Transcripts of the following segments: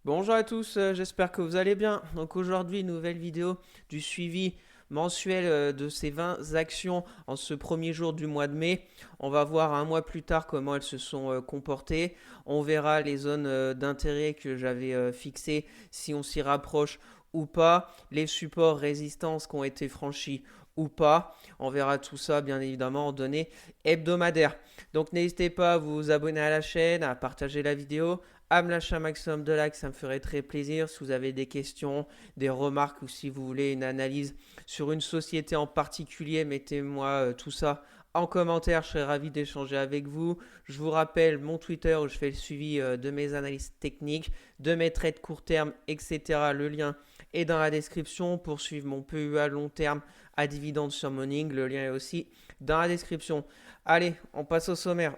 Bonjour à tous, j'espère que vous allez bien. Donc aujourd'hui, nouvelle vidéo du suivi mensuel de ces 20 actions en ce premier jour du mois de mai. On va voir un mois plus tard comment elles se sont comportées. On verra les zones d'intérêt que j'avais fixées, si on s'y rapproche ou pas, les supports résistance qui ont été franchis ou pas. On verra tout ça bien évidemment en données hebdomadaires. Donc n'hésitez pas à vous abonner à la chaîne, à partager la vidéo, à me lâcher un maximum de likes, ça me ferait très plaisir. Si vous avez des questions, des remarques ou si vous voulez une analyse sur une société en particulier, mettez-moi tout ça en commentaire, je serais ravi d'échanger avec vous. Je vous rappelle mon Twitter où je fais le suivi de mes analyses techniques, de mes trades court terme, etc. Le lien est dans la description pour suivre mon PEA long terme à dividende sur Morning. Le lien est aussi dans la description. Allez, on passe au sommaire.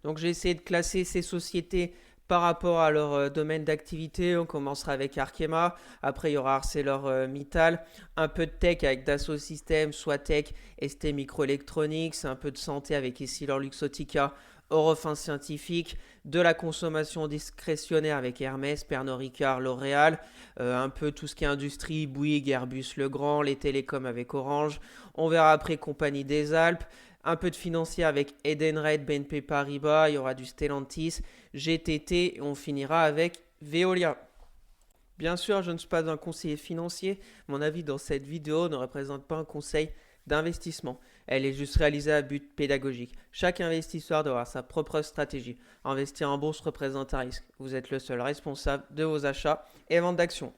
Donc j'ai essayé de classer ces sociétés par rapport à leur domaine d'activité. On commencera avec Arkema, après il y aura ArcelorMittal, un peu de tech avec Dassault Systèmes, Soitec, ST Microelectronics, un peu de santé avec Essilor-Luxottica, Eurofins Scientifique, de la consommation discrétionnaire avec Hermès, Pernod Ricard, L'Oréal, un peu tout ce qui est industrie, Bouygues, Airbus, Legrand, les télécoms avec Orange. On verra après Compagnie des Alpes, un peu de financier avec Edenred, BNP Paribas, il y aura du Stellantis, GTT et on finira avec Veolia. Bien sûr, je ne suis pas un conseiller financier. Mon avis dans cette vidéo ne représente pas un conseil d'investissement. Elle est juste réalisée à but pédagogique. Chaque investisseur doit avoir sa propre stratégie. Investir en bourse représente un risque. Vous êtes le seul responsable de vos achats et ventes d'actions.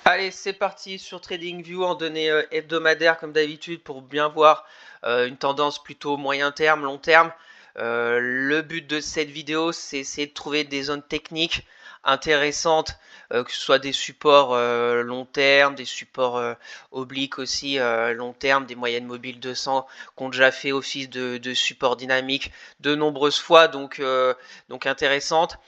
Allez, c'est parti sur TradingView en données hebdomadaires comme d'habitude pour bien voir une tendance plutôt moyen terme, long terme. Le but de cette vidéo, c'est essayer de trouver des zones techniques intéressantes, que ce soit des supports long terme, des supports obliques aussi long terme, des moyennes mobiles 200 qui ont déjà fait office de support dynamique de nombreuses fois, donc intéressantes,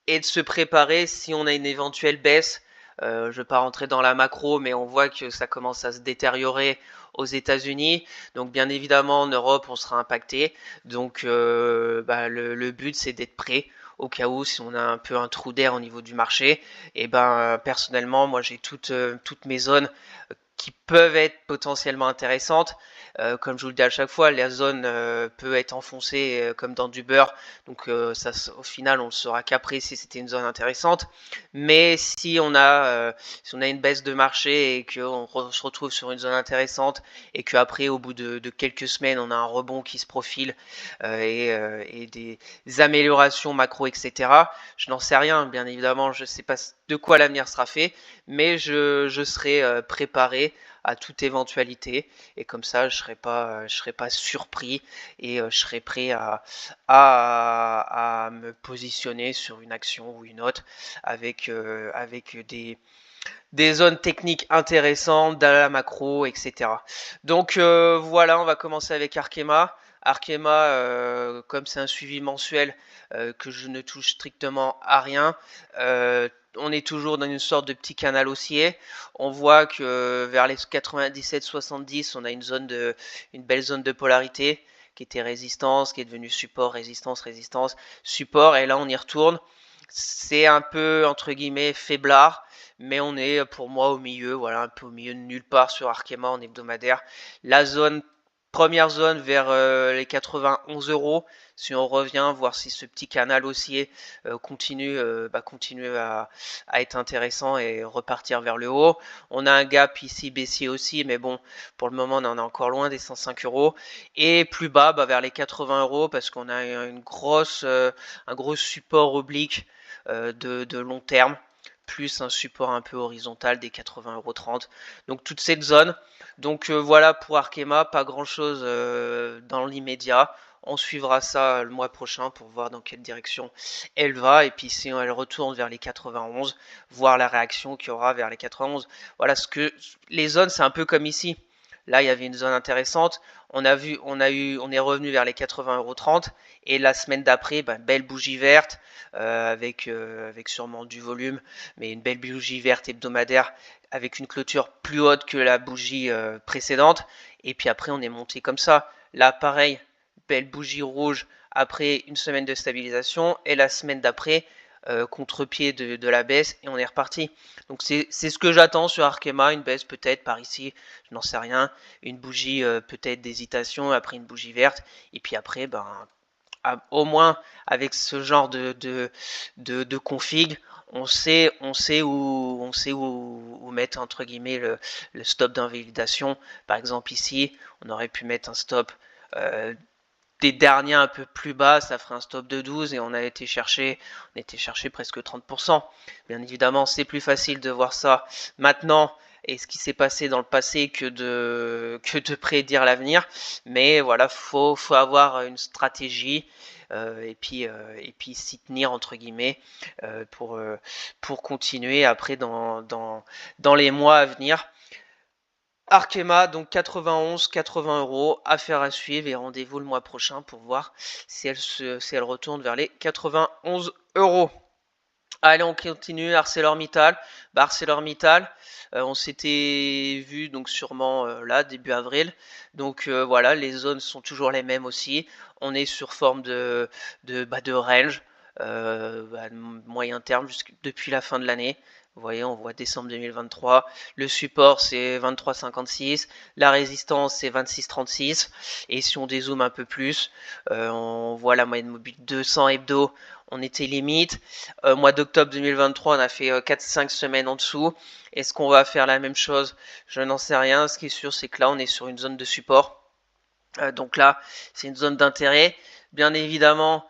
et de se préparer si on a une éventuelle baisse. Je ne vais pas rentrer dans la macro, mais on voit que ça commence à se détériorer aux États-Unis. Donc bien évidemment en Europe, on sera impacté. Donc le but, c'est d'être prêt au cas où si on a un peu un trou d'air au niveau du marché. Et personnellement, moi j'ai toutes mes zones qui peuvent être potentiellement intéressantes. Comme je vous le dis à chaque fois, la zone peut être enfoncée comme dans du beurre. Donc au final, on ne saura qu'après si c'était une zone intéressante. Mais si on a une baisse de marché et qu'on se retrouve sur une zone intéressante et qu'après, au bout de quelques semaines, on a un rebond qui se profile et des améliorations macro, etc. Je n'en sais rien, bien évidemment, je ne sais pas de quoi l'avenir sera fait, mais je serai préparé à toute éventualité et comme ça je serai pas surpris et je serai prêt à me positionner sur une action ou une autre avec des zones techniques intéressantes, de la macro, etc. Donc voilà, on va commencer avec Arkema. Arkema, comme c'est un suivi mensuel que je ne touche strictement à rien, on est toujours dans une sorte de petit canal haussier. On voit que vers les 97-70, on a une belle zone de polarité qui était résistance, qui est devenue support, résistance, résistance, support, et là on y retourne. C'est un peu entre guillemets faiblard, mais on est pour moi au milieu, voilà, un peu au milieu de nulle part sur Arkema en hebdomadaire. La première zone vers les 91 euros. Si on revient, voir si ce petit canal haussier continue à être intéressant et repartir vers le haut. On a un gap ici baissier aussi, mais bon, pour le moment, on en est encore loin des 105 euros. Et plus bas, vers les 80 euros, parce qu'on a un gros support oblique de long terme, plus un support un peu horizontal des 80,30 €. Donc toute cette zone. Donc voilà pour Arkema, pas grand chose dans l'immédiat. On suivra ça le mois prochain pour voir dans quelle direction elle va. Et puis si elle retourne vers les 91, voir la réaction qu'il y aura vers les 91. Voilà les zones, c'est un peu comme ici. Là, il y avait une zone intéressante. On est revenu vers les 80,30 € et la semaine d'après, belle bougie verte avec sûrement du volume, mais une belle bougie verte hebdomadaire avec une clôture plus haute que la bougie précédente. Et puis après, on est monté comme ça. Là, pareil, belle bougie rouge après une semaine de stabilisation et la semaine d'après, contre-pied de la baisse et on est reparti. Donc c'est ce que j'attends sur Arkema, une baisse peut-être par ici, je n'en sais rien, une bougie peut-être d'hésitation, après une bougie verte, et puis après, ben, au moins avec ce genre de config, on sait où mettre entre guillemets le stop d'invalidation. Par exemple ici, on aurait pu mettre un stop des derniers un peu plus bas, ça ferait un stop de 12 et on était chercher presque 30%. Bien évidemment, c'est plus facile de voir ça maintenant et ce qui s'est passé dans le passé que de prédire l'avenir. Mais voilà, faut avoir une stratégie et puis s'y tenir entre guillemets pour continuer après dans les mois à venir. Arkema, donc 91, 80 euros, affaire à suivre et rendez-vous le mois prochain pour voir si elle retourne vers les 91 euros. Allez, on continue. ArcelorMittal. ArcelorMittal, on s'était vu donc sûrement là, début avril. Donc voilà, les zones sont toujours les mêmes aussi. On est sur forme de range, moyen terme depuis la fin de l'année. Vous voyez, on voit décembre 2023. Le support, c'est 23,56. La résistance, c'est 26,36. Et si on dézoome un peu plus, on voit la moyenne mobile 200 hebdo. On était limite. Mois d'octobre 2023, on a fait 4-5 semaines en dessous. Est-ce qu'on va faire la même chose? Je n'en sais rien. Ce qui est sûr, c'est que là, on est sur une zone de support. Donc là, c'est une zone d'intérêt. Bien évidemment,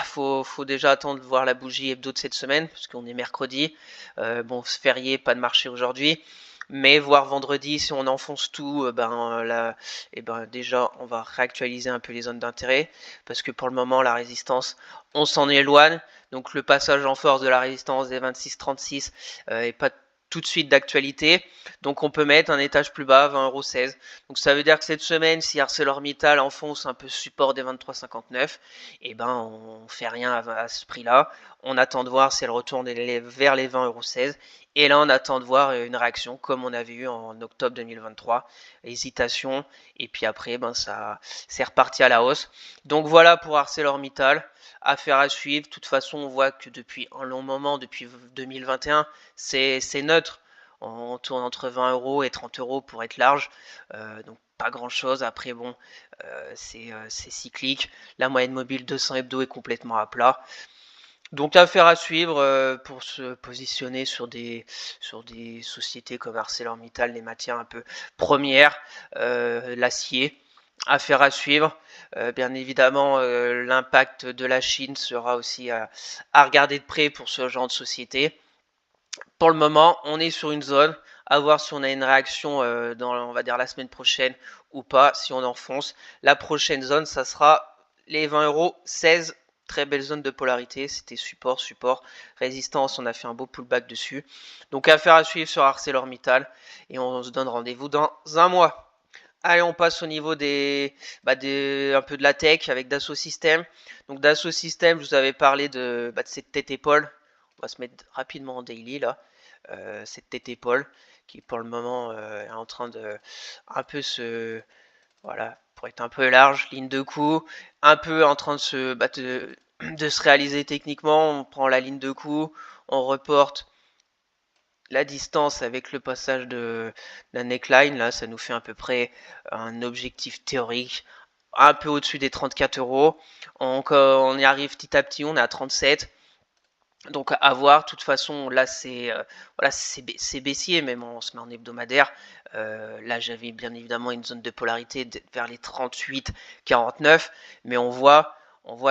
faut déjà attendre de voir la bougie hebdo de cette semaine, parce qu'on est mercredi. Bon, férié, pas de marché aujourd'hui. Mais voir vendredi, si on enfonce tout, déjà, on va réactualiser un peu les zones d'intérêt. Parce que pour le moment, la résistance, on s'en éloigne. Donc le passage en force de la résistance des 26-36 est pas tout de suite d'actualité. Donc on peut mettre un étage plus bas, 20,16 €. Donc ça veut dire que cette semaine, si ArcelorMittal enfonce un peu ce support des 23,59, et ben on fait rien à ce prix-là. On attend de voir si elle retourne vers les 20,16 €. Et là, on attend de voir une réaction comme on avait eu en octobre 2023. Hésitation. Et puis après, ça c'est reparti à la hausse. Donc voilà pour ArcelorMittal. Affaire à suivre. De toute façon, on voit que depuis un long moment, depuis 2021, c'est neutre. On tourne entre 20 € et 30 € pour être large. Donc pas grand chose. Après, bon, c'est cyclique. La moyenne mobile 200 hebdo est complètement à plat. Donc affaire à suivre pour se positionner sur des sociétés comme ArcelorMittal, les matières un peu premières, l'acier. Affaire à suivre. Bien évidemment, l'impact de la Chine sera aussi à regarder de près pour ce genre de société. Pour le moment, on est sur une zone. À voir si on a une réaction dans, on va dire, la semaine prochaine ou pas, si on enfonce. La prochaine zone, ça sera les 20,16 €. Très belle zone de polarité. C'était support, résistance. On a fait un beau pullback dessus. Donc, affaire à suivre sur ArcelorMittal. Et on se donne rendez-vous dans un mois. Allez, on passe au niveau un peu de la tech avec Dassault Systèmes. Donc Dassault Systèmes, je vous avais parlé de cette tête-épaule. On va se mettre rapidement en daily là. Cette tête-épaule qui pour le moment est en train de un peu voilà, pour être un peu large, ligne de coup, un peu en train de de se réaliser techniquement. On prend la ligne de coup, on reporte la distance avec le passage de la neckline, là, ça nous fait à peu près un objectif théorique un peu au-dessus des 34 €. On y arrive petit à petit, on est à 37. Donc à voir, de toute façon, là c'est voilà, c'est baissier, même on se met en hebdomadaire. Là j'avais bien évidemment une zone de polarité vers les 38-49, mais on voit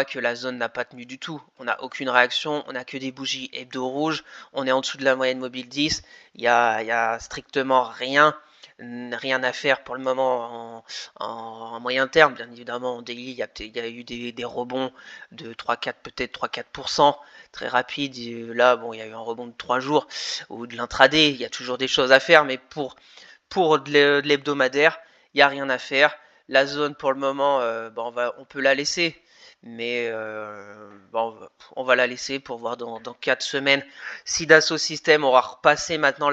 que la zone n'a pas tenu du tout. On n'a aucune réaction, on n'a que des bougies hebdo rouges, on est en dessous de la moyenne mobile 10, il y a strictement rien à faire pour le moment en moyen terme. Bien évidemment en daily, il y a eu des rebonds de 3-4, peut-être 3-4%, très rapide. Là, bon, il y a eu un rebond de 3 jours ou de l'intraday. Il y a toujours des choses à faire, mais pour de l'hebdomadaire, il n'y a rien à faire. La zone, pour le moment, on peut la laisser. Mais on va la laisser pour voir dans 4 semaines si Dassault Systèmes aura repassé maintenant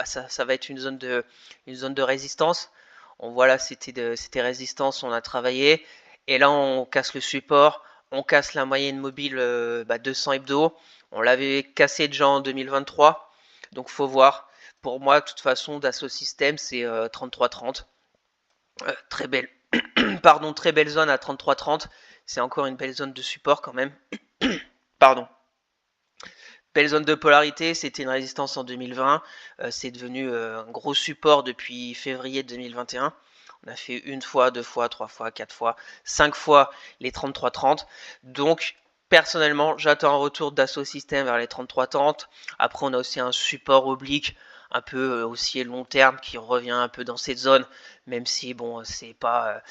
ça va être une zone de résistance. On voit là, c'était résistance, on a travaillé. Et là, on casse le support. on casse la moyenne mobile 200 hebdo. On l'avait cassé déjà en 2023. Donc faut voir. Pour moi, de toute façon, Dassault Systèmes, c'est 33,30. Très belle. Pardon, très belle zone à 33,30. C'est encore une belle zone de support quand même. Pardon. Belle zone de polarité, c'était une résistance en 2020. C'est devenu un gros support depuis février 2021. On a fait une fois, deux fois, trois fois, quatre fois, cinq fois les 33,30. Donc, personnellement, j'attends un retour d'Assault System vers les 33,30. Après, on a aussi un support oblique, un peu aussi long terme, qui revient un peu dans cette zone, même si, bon, c'est pas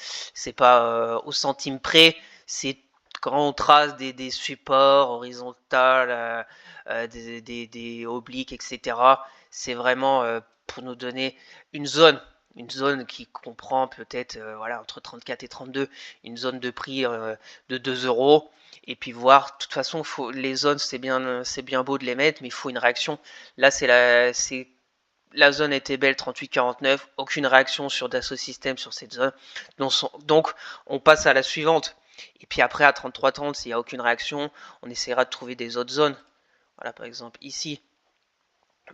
au centime près. C'est quand on trace des supports horizontaux, des obliques, etc. C'est vraiment pour nous donner une zone qui comprend peut-être entre 34 et 32, une zone de prix de 2 euros. Et puis voir, de toute façon, les zones, c'est bien beau de les mettre, mais il faut une réaction. Là, la zone était belle, 38,49, aucune réaction sur Dassault Systèmes sur cette zone. Donc, on passe à la suivante. Et puis après, à 33,30, s'il n'y a aucune réaction, on essaiera de trouver des autres zones. Voilà, par exemple, ici,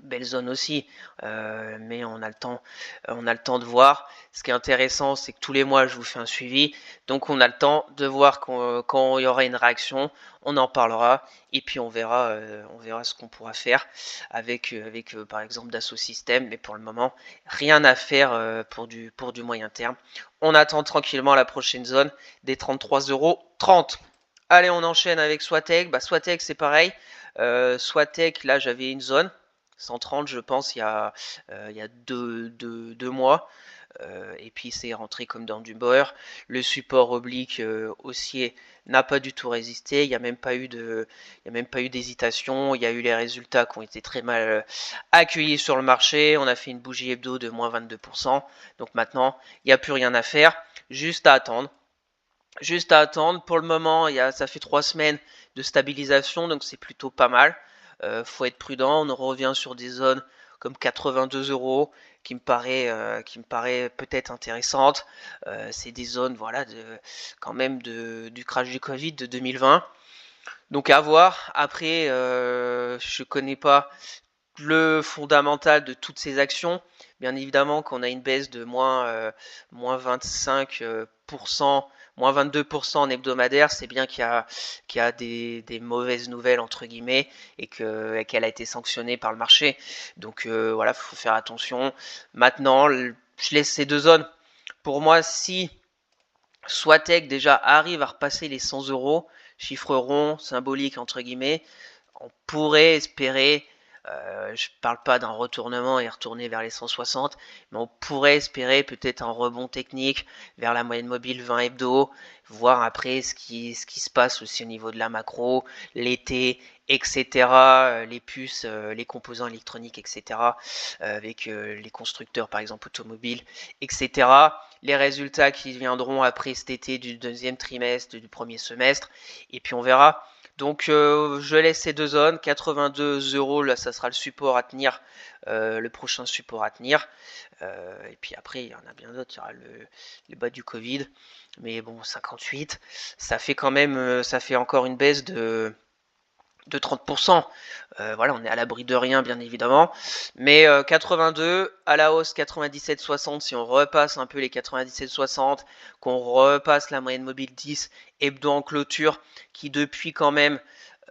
belle zone aussi, mais on a le temps de voir. Ce qui est intéressant, c'est que tous les mois, je vous fais un suivi, donc on a le temps de voir quand il y aura une réaction, on en parlera, et puis on verra ce qu'on pourra faire avec par exemple Dassault Systèmes, mais pour le moment, rien à faire pour du moyen terme. On attend tranquillement la prochaine zone des 33,30 €. Allez, on enchaîne avec Swatec. Swatec, c'est pareil. Swatec, là, j'avais une zone. 130, je pense, il y a deux mois. Et puis c'est rentré comme dans du beurre. Le support oblique haussier n'a pas du tout résisté. Il n'y a même pas eu d'hésitation. Il y a eu les résultats qui ont été très mal accueillis sur le marché. On a fait une bougie hebdo de moins 22%. Donc maintenant, il n'y a plus rien à faire. Juste à attendre. Pour le moment, ça fait 3 semaines de stabilisation, donc c'est plutôt pas mal. Faut être prudent. On revient sur des zones comme 82 euros qui me paraît peut-être intéressante. C'est des zones quand même du crash du Covid de 2020. Donc à voir. Après, je connais pas le fondamental de toutes ces actions. Bien évidemment, quand on a une baisse de moins 25%, moins 22% en hebdomadaire, c'est bien qu'il y a des mauvaises nouvelles, entre guillemets, et qu'elle a été sanctionnée par le marché. Donc voilà, il faut faire attention. Maintenant, je laisse ces deux zones. Pour moi, si Swatec déjà arrive à repasser les 100 euros, chiffre rond, symbolique, entre guillemets, on pourrait espérer, je ne parle pas d'un retournement et retourner vers les 160, mais on pourrait espérer peut-être un rebond technique vers la moyenne mobile 20 hebdo, voir après ce qui se passe aussi au niveau de la macro, l'été, etc., les puces, les composants électroniques, etc., avec les constructeurs par exemple automobiles, etc., les résultats qui viendront après cet été du deuxième trimestre, du premier semestre, et puis on verra. Donc je laisse ces deux zones, 82 euros, là ça sera le support à tenir, le prochain support à tenir. Et puis après il y en a bien d'autres, il y aura le bas du Covid, mais bon 58, ça fait quand même, ça fait encore une baisse de 30%. Voilà, on est à l'abri de rien, bien évidemment. Mais 82, à la hausse 97,60, si on repasse un peu les 97,60, qu'on repasse la moyenne mobile 10, hebdo en clôture, qui depuis quand même,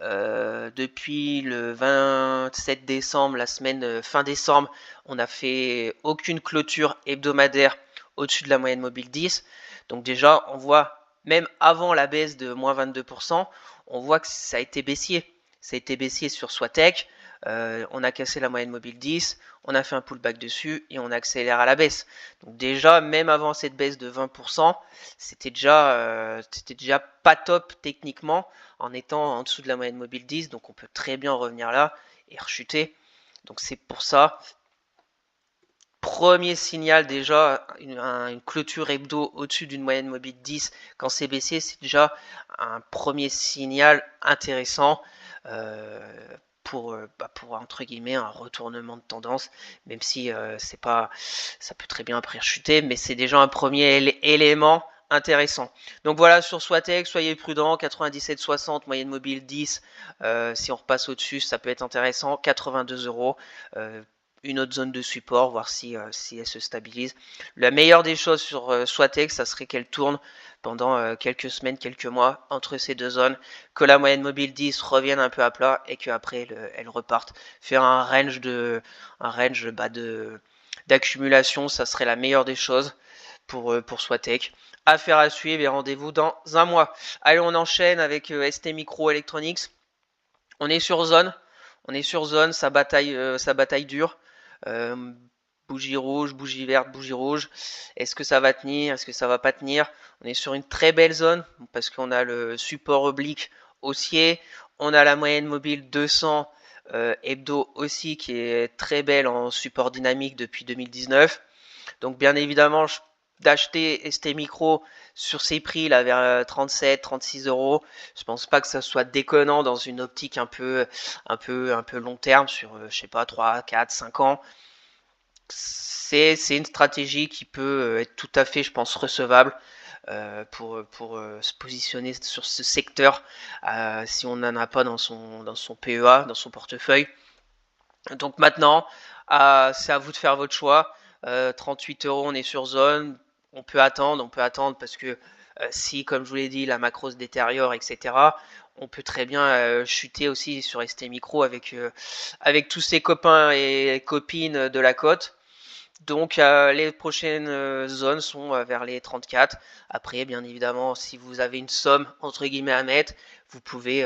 depuis le 27 décembre, la semaine fin décembre, on n'a fait aucune clôture hebdomadaire au-dessus de la moyenne mobile 10. Donc déjà, on voit, même avant la baisse de moins 22%, on voit que ça a été baissier. Ça a été baissier sur Swatec, on a cassé la moyenne mobile 10, on a fait un pullback dessus et on accélère à la baisse. Donc déjà, même avant cette baisse de 20%, c'était déjà pas top techniquement en étant en dessous de la moyenne mobile 10, donc on peut très bien revenir là et rechuter. Donc c'est pour ça, premier signal déjà, une clôture hebdo au-dessus d'une moyenne mobile 10 quand c'est baissier, c'est déjà un premier signal intéressant pour entre guillemets un retournement de tendance, même si c'est pas, ça peut très bien après chuter, mais c'est déjà un premier élément intéressant. Donc voilà, sur Swatex, soyez prudents, 97,60, moyenne mobile 10, si on repasse au-dessus, ça peut être intéressant, 82 euros. Une autre zone de support, voir si elle se stabilise. La meilleure des choses sur Swatex, ça serait qu'elle tourne pendant quelques semaines, quelques mois entre ces deux zones, que la moyenne mobile 10 revienne un peu à plat et qu'après elle reparte. Faire un range d'accumulation, ça serait la meilleure des choses pour Swatex. Affaire à suivre et rendez-vous dans un mois. Allez, on enchaîne avec ST Micro Electronics. On est sur zone, ça bataille dure. Bougie rouge, bougie verte, bougie rouge. Est-ce que ça va tenir? Est-ce que ça va pas tenir? On est sur une très belle zone parce qu'on a le support oblique haussier. On a la moyenne mobile 200 hebdo aussi qui est très belle en support dynamique depuis 2019. Donc bien évidemment, d'acheter ST Micro sur ces prix là vers 37, 36 euros. Je pense pas que ça soit déconnant dans une optique un peu long terme sur, je sais pas, 3, 4, 5 ans. C'est une stratégie qui peut être tout à fait, je pense, recevable pour se positionner sur ce secteur si on n'en a pas dans son PEA, dans son portefeuille. Donc maintenant, c'est à vous de faire votre choix. 38 euros, on est sur zone. On peut attendre parce que si, comme je vous l'ai dit, la macro se détériore, etc., on peut très bien chuter aussi sur ST Micro avec tous ses copains et copines de la côte. Donc les prochaines zones sont vers les 34. Après, bien évidemment, si vous avez une somme entre guillemets à mettre, vous pouvez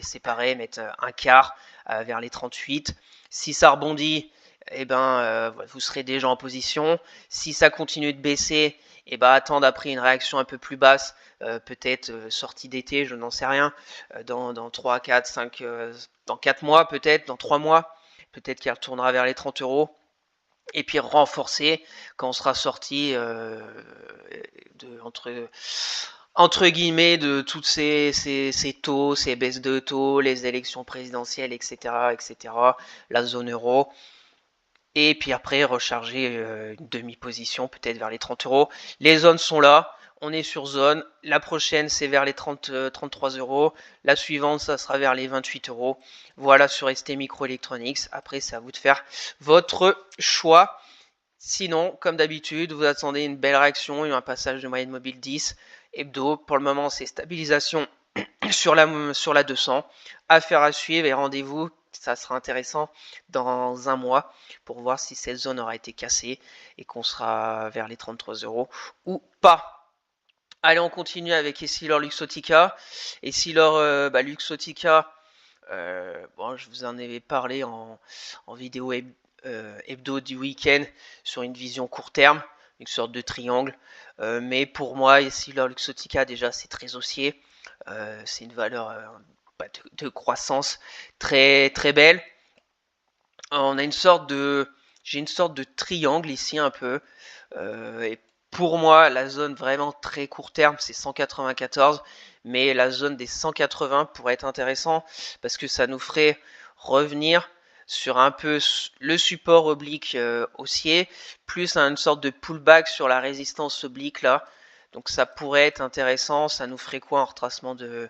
séparer, mettre un quart vers les 38. Si ça rebondit, eh ben, vous serez déjà en position. Si ça continue de baisser, eh ben, attendre après une réaction un peu plus basse, peut-être sortie d'été, je n'en sais rien, dans 3, 4, 5, dans 4 mois peut-être, dans 3 mois, peut-être qu'elle retournera vers les 30 euros. Et puis renforcer quand on sera sorti entre guillemets de toutes ces taux, ces baisses de taux, les élections présidentielles, etc., la zone euro. Et puis après recharger une demi-position peut-être vers les 30 euros. Les zones sont là. On est sur zone. La prochaine, c'est vers les 33 euros. La suivante, ça sera vers les 28 euros. Voilà sur ST Microelectronics. Après, c'est à vous de faire votre choix. Sinon, comme d'habitude, vous attendez une belle réaction, un passage de moyenne mobile 10 hebdo. Pour le moment, c'est stabilisation sur la 200. Affaire à suivre et rendez-vous. Ça sera intéressant dans un mois pour voir si cette zone aura été cassée et qu'on sera vers les 33 euros ou pas. Allez, on continue avec Essilor Luxottica. Essilor Luxottica, bon, je vous en avais parlé en vidéo hebdo du week-end sur une vision court terme, une sorte de triangle. Mais pour moi, Essilor Luxottica, déjà, c'est très haussier. C'est une valeur de croissance très très belle. On a j'ai une sorte de triangle ici un peu. Et pour moi, la zone vraiment très court terme, c'est 194. Mais la zone des 180 pourrait être intéressant parce que ça nous ferait revenir sur un peu le support oblique haussier, plus une sorte de pullback sur la résistance oblique là. Donc ça pourrait être intéressant. Ça nous ferait quoi en retracement de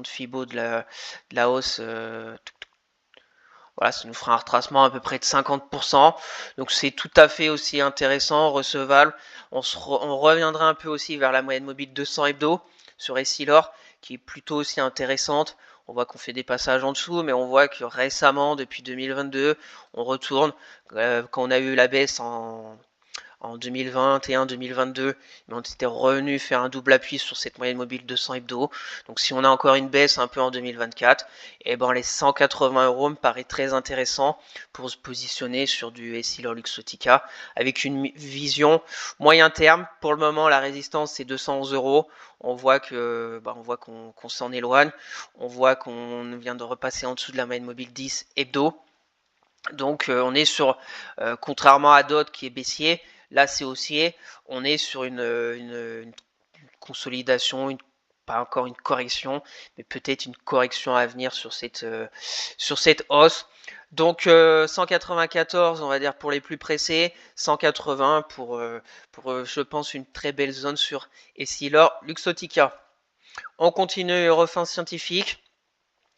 Fibo de la hausse voilà, ça nous fera un retracement à peu près de 50%. Donc c'est tout à fait aussi intéressant, recevable. On reviendra un peu aussi vers la moyenne mobile 200 hebdo sur Essilor, qui est plutôt aussi intéressante. On voit qu'on fait des passages en dessous, mais on voit que récemment, depuis 2022, on retourne. Quand on a eu la baisse en 2021-2022, on était revenu faire un double appui sur cette moyenne mobile 200 hebdo. Donc si on a encore une baisse un peu en 2024, et ben les 180 euros me paraît très intéressant pour se positionner sur du Essilor Luxottica avec une vision moyen terme. Pour le moment, la résistance c'est 211 euros. On voit qu'on s'en éloigne. On voit qu'on vient de repasser en dessous de la moyenne mobile 10 hebdo. Donc on est sur, contrairement à d'autres qui est baissier, là c'est haussier, on est sur une consolidation, pas encore une correction, mais peut-être une correction à venir sur cette hausse. Donc 194, on va dire pour les plus pressés, 180 pour je pense, une très belle zone sur Essilor Luxottica. On continue refin scientifique.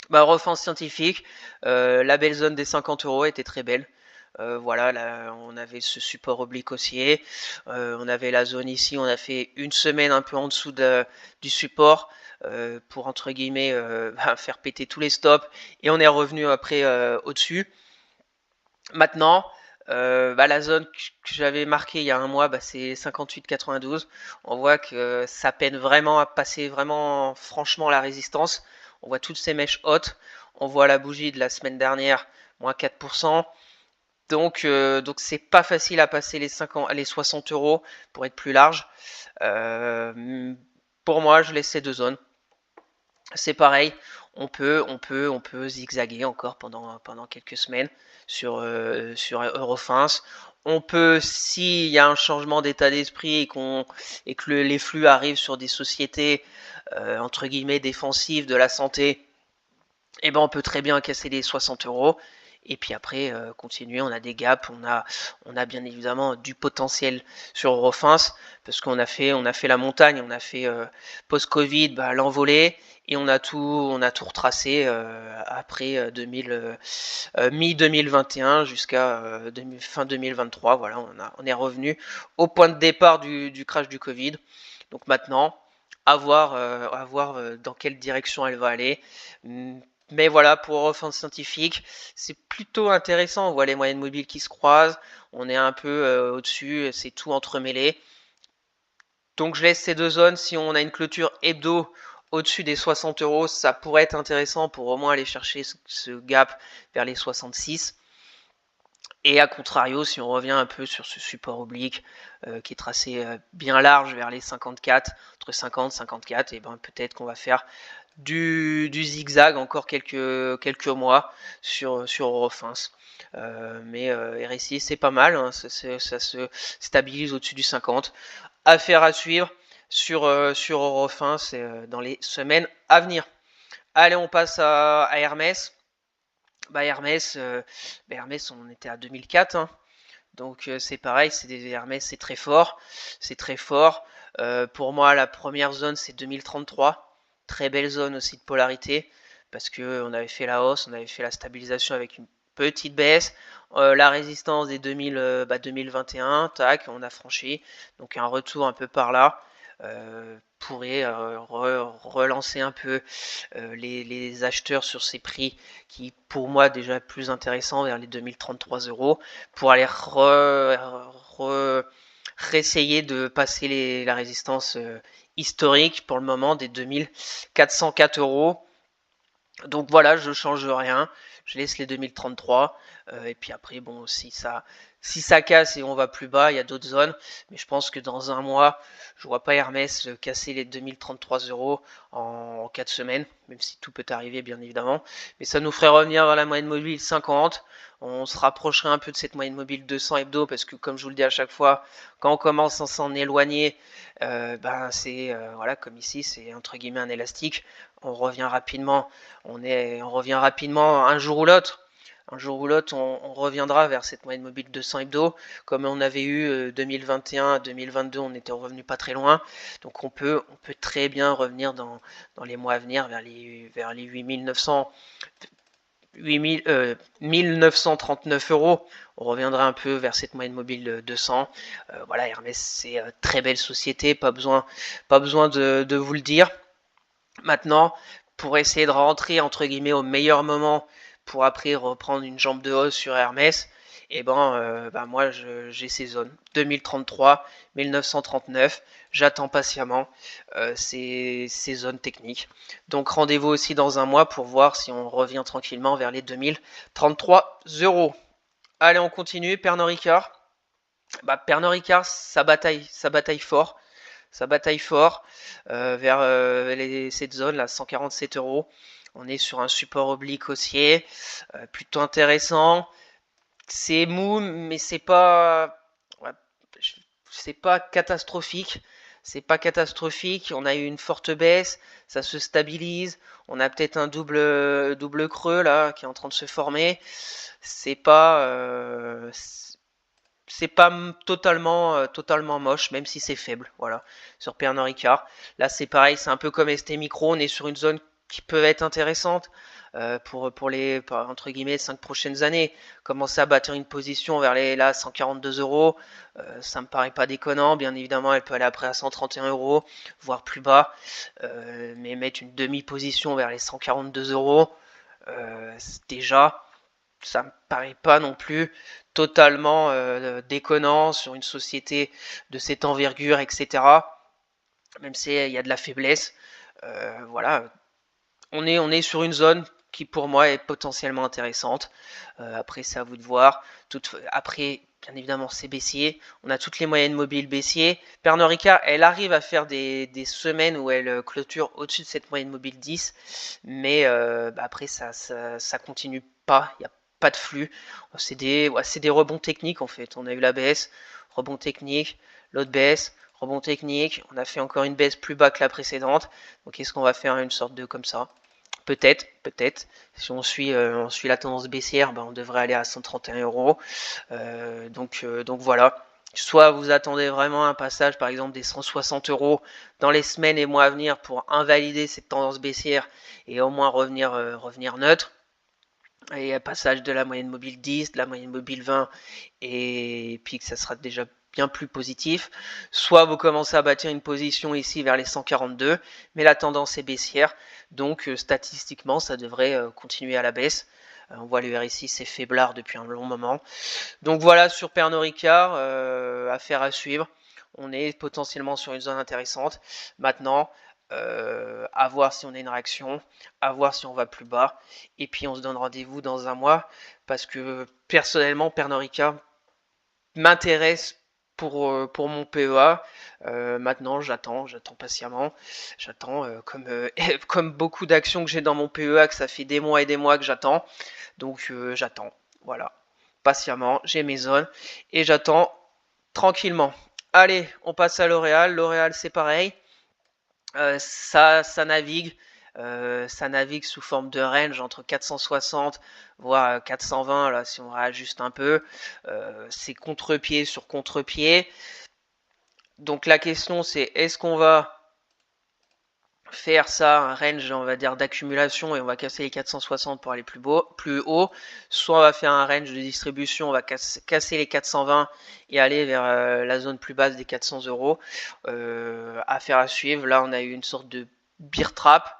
Refin scientifique, la belle zone des 50 euros était très belle. Voilà, là, on avait ce support oblique haussier. On avait la zone ici, on a fait une semaine un peu en dessous du support pour, entre guillemets, faire péter tous les stops. Et on est revenu après au-dessus. Maintenant, la zone que j'avais marquée il y a un mois, c'est 58,92. On voit que ça peine vraiment à passer vraiment franchement la résistance. On voit toutes ces mèches hautes. On voit la bougie de la semaine dernière, moins 4%. Donc c'est pas facile à passer les 60 euros pour être plus large. Pour moi, je laisse ces deux zones. C'est pareil, on peut zigzaguer encore pendant quelques semaines sur Eurofins. On peut, s'il y a un changement d'état d'esprit et que les flux arrivent sur des sociétés entre guillemets défensives de la santé, on peut très bien casser les 60 euros. Et puis après, continuer, on a des gaps, on a bien évidemment du potentiel sur Eurofins, parce qu'on a fait la montagne, on a fait post-Covid, l'envolée, et on a tout retracé après mi-2021 jusqu'à fin 2023. Voilà, on est revenu au point de départ du crash du Covid. Donc maintenant, à voir dans quelle direction elle va aller. Mais voilà, pour Eurofins scientifique, c'est plutôt intéressant. On voit les moyennes mobiles qui se croisent. On est un peu au-dessus, c'est tout entremêlé. Donc je laisse ces deux zones. Si on a une clôture hebdo au-dessus des 60 euros, ça pourrait être intéressant pour au moins aller chercher ce gap vers les 66. Et à contrario, si on revient un peu sur ce support oblique qui est tracé bien large vers les 54, entre 50 et 54, et peut-être qu'on va faire du zigzag encore quelques mois sur Eurofins. Mais RSI, c'est pas mal, hein, ça se stabilise au-dessus du 50. Affaire à suivre sur Eurofins dans les semaines à venir. Allez, on passe à Hermès. Hermès, on était à 2004, hein. Donc c'est pareil, c'est des Hermès, c'est très fort, c'est très fort. Pour moi, la première zone, c'est 2033. Très belle zone aussi de polarité, parce que on avait fait la hausse, on avait fait la stabilisation avec une petite baisse. La résistance des 2021, tac, on a franchi. Donc un retour un peu par là pourrait relancer un peu les acheteurs sur ces prix qui, pour moi, déjà plus intéressants vers les 2033 euros, pour aller réessayer de passer la résistance historique pour le moment des 2404 euros. Donc voilà, je change rien, je laisse les 2033 et puis après bon, si ça casse et on va plus bas, il y a d'autres zones, mais je pense que dans un mois, je vois pas Hermès casser les 2033 euros en 4 semaines, même si tout peut arriver bien évidemment, mais ça nous ferait revenir vers la moyenne mobile 50. On se rapprocherait un peu de cette moyenne mobile 200 hebdo, parce que comme je vous le dis à chaque fois, quand on commence à s'en éloigner, c'est voilà, comme ici, c'est entre guillemets un élastique. On revient rapidement, on revient rapidement un jour ou l'autre. Un jour ou l'autre, on reviendra vers cette moyenne mobile 200 hebdo, comme on avait eu 2021, 2022, on était revenu pas très loin. Donc on peut très bien revenir dans les mois à venir vers les 1939 euros. On reviendra un peu vers cette moyenne mobile de 200. Voilà, Hermès, c'est très belle société, pas besoin de vous le dire. Maintenant, pour essayer de rentrer entre guillemets au meilleur moment pour après reprendre une jambe de hausse sur Hermès, moi j'ai ces zones 2033, 1939. J'attends patiemment ces zones techniques. Donc rendez-vous aussi dans un mois pour voir si on revient tranquillement vers les 2033 euros. Allez, on continue. Pernod Ricard. Pernod Ricard, ça bataille fort. Ça bataille fort vers cette zone là, 147 euros. On est sur un support oblique haussier, plutôt intéressant. C'est mou, mais c'est pas catastrophique. c'est pas catastrophique. On a eu une forte baisse, ça se stabilise. On a peut-être un double creux là qui est en train de se former. C'est pas c'est pas totalement moche, même si c'est faible. Voilà, sur Pernod Ricard. Là, c'est pareil, c'est un peu comme ST Micro. On est sur une zone qui peut être intéressante pour les entre guillemets 5 prochaines années. Commencer à bâtir une position vers les là 142 euros, ça me paraît pas déconnant. Bien évidemment, elle peut aller après à 131 euros, voire plus bas. Mais mettre une demi-position vers les 142 euros, déjà, ça me paraît pas non plus totalement déconnant sur une société de cette envergure, etc. Même s'il y a de la faiblesse, voilà, on est sur une zone qui pour moi est potentiellement intéressante. Après, c'est à vous de voir. Après, bien évidemment, c'est baissier. On a toutes les moyennes mobiles baissier. Pernod Ricard, elle arrive à faire des semaines où elle clôture au-dessus de cette moyenne mobile 10. Mais après, ça continue pas. Il n'y a pas de flux. C'est des rebonds techniques en fait. On a eu la baisse, rebond technique, l'autre baisse, rebond technique. On a fait encore une baisse plus bas que la précédente. Donc est-ce qu'on va faire une sorte de comme ça? Peut-être. Si on suit la tendance baissière, ben, on devrait aller à 131 euros. Donc voilà. Soit vous attendez vraiment un passage, par exemple, des 160 euros dans les semaines et mois à venir pour invalider cette tendance baissière et au moins revenir neutre. Et un passage de la moyenne mobile 10, de la moyenne mobile 20, et puis que ça sera déjà bien plus positif. Soit vous commencez à bâtir une position ici vers les 142, mais la tendance est baissière, donc statistiquement ça devrait continuer à la baisse. On voit le RSI c'est faiblard depuis un long moment. Donc voilà sur Pernod Ricard, affaire à suivre. On est potentiellement sur une zone intéressante. Maintenant, à voir si on a une réaction, à voir si on va plus bas. Et puis on se donne rendez-vous dans un mois parce que personnellement, Pernod Ricard m'intéresse pour mon PEA. Maintenant, j'attends patiemment. J'attends comme beaucoup d'actions que j'ai dans mon PEA, que ça fait des mois et des mois que j'attends. Donc j'attends. Voilà. Patiemment, j'ai mes zones et j'attends tranquillement. Allez, on passe à L'Oréal. L'Oréal, c'est pareil. Ça navigue. Ça navigue sous forme de range entre 460 voire 420 là si on réajuste un peu. C'est contre-pied sur contre-pied. Donc la question c'est est-ce qu'on va faire ça, un range on va dire d'accumulation et on va casser les 460 pour aller plus haut, soit on va faire un range de distribution, on va casser les 420 et aller vers la zone plus basse des 400 euros. Affaire à suivre. Là on a eu une sorte de bear trap,